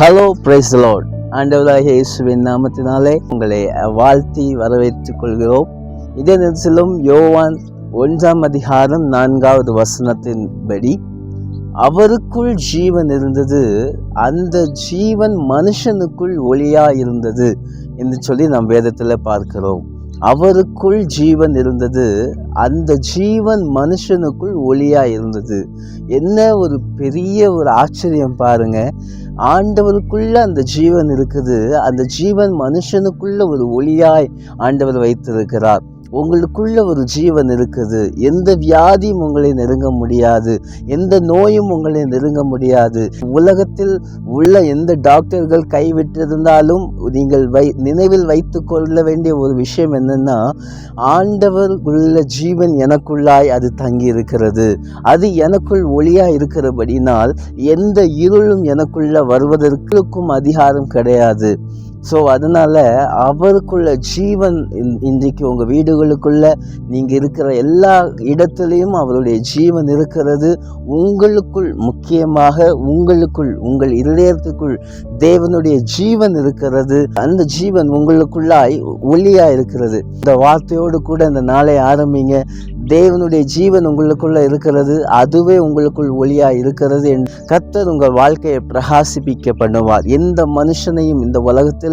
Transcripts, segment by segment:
Hello praise the Lord. ஆண்டவராகிய இயேசுவின் நாமத்தினாலே உங்களை வாழ்த்தி வரவேற்றுக் கொள்கிறோம். இதே நேரத்திலும் யோவான் 1:4 அவருக்குள் ஜீவன் இருந்தது, அந்த ஜீவன் மனுஷனுக்குள் ஒளியா இருந்தது என்று சொல்லி நாம் வேதத்தில் பார்க்கிறோம். அவருக்குள் ஜீவன் இருந்தது, அந்த ஜீவன் மனுஷனுக்குள் ஒளியா இருந்தது. என்ன ஒரு பெரிய ஒரு ஆச்சரியம் பாருங்க. ஆண்டவருக்குள்ள அந்த ஜீவன் இருக்குது, அந்த ஜீவன் மனுஷனுக்குள்ள ஒரு ஒளியாய் ஆண்டவர் வைத்திருக்கிறார். உங்களுக்குள்ள ஒரு ஜீவன் இருக்குது. எந்த வியாதியும் உங்களை நெருங்க முடியாது, எந்த நோயும் உங்களை நெருங்க முடியாது. உலகத்தில் உள்ள எந்த டாக்டர்கள் கைவிட்டிருந்தாலும் நீங்கள் நினைவில் வைத்து கொள்ள வேண்டிய ஒரு விஷயம் என்னன்னா, ஆண்டவர் உள்ள ஜீவன் எனக்குள்ளாய் அது தங்கி இருக்கிறது. அது எனக்குள் ஒளியாய் இருக்கிறபடினால் எந்த இருளும் எனக்குள்ள வருவதற்கும் அதிகாரம் கிடையாது. ஸோ அதனால் அவருக்குள்ள ஜீவன் இன்றைக்கு உங்கள் வீடுகளுக்குள்ள நீங்கள் இருக்கிற எல்லா இடத்துலையும் அவருடைய ஜீவன் இருக்கிறது. உங்களுக்குள், முக்கியமாக உங்களுக்குள், உங்கள் இதயத்துக்குள் தேவனுடைய ஜீவன் இருக்கிறது. அந்த ஜீவன் உங்களுக்குள்ளாய் ஒளியாக இருக்கிறது. இந்த வார்த்தையோடு கூட இந்த நாளை ஆரம்பிங்க. தேவனுடைய ஜீவன் உங்களுக்குள்ள இருக்கிறது, அதுவே உங்களுக்குள் ஒளியாக இருக்கிறது என்று கர்த்தர் உங்கள் வாழ்க்கையை பிரகாசிப்பிக்க பண்ணுவார். எந்த மனுஷனையும், இந்த உலகத்திலே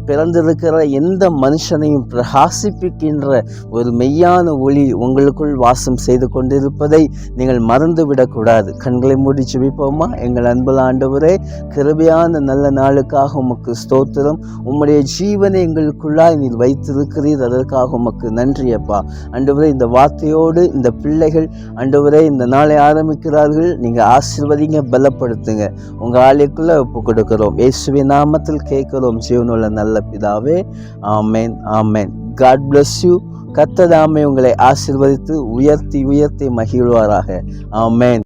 பிறந்திருக்கிற எந்த மனுஷனையும் பிரகாசிப்பிக்கின்ற ஒரு மெய்யான ஒளி உங்களுக்குள் வாசம் செய்து கொண்டிருப்பதை நீங்கள் மறந்துவிடக்கூடாது. கண்களை மூடி ஜெபிப்போமா? எங்கள் அன்புள்ள ஆண்டவரே, கிருபையான நல்ல நாளுக்காக உமக்கு ஸ்தோத்திரம். உம்முடைய ஜீவனை எங்களுக்குள்ளாய் நீர் வைத்திருக்கிறீர், அதற்காக உமக்கு நன்றி அப்பா. ஆண்டவரே, இந்த வார்த்தையோடு இந்த பிள்ளைகள் ஆண்டவரே இந்த நாளை ஆரம்பிக்கிறார்கள். நீங்கள் ஆசீர்வதிங்க, பலப்படுத்துங்க. உங்கள் ஆலயக்குள்ள ஒப்பு கொடுக்கிறோம். இயேசுவின் நாமத்தில் கேட்கிறோம் ஜீவனுள்ள நல்ல பிதாவே, amen, amen. God bless you. கர்த்தர் தாமே உங்களை ஆசீர்வதித்து உயர்த்தி உயர்த்தி மகிழ்வாராக. ஆமேன்.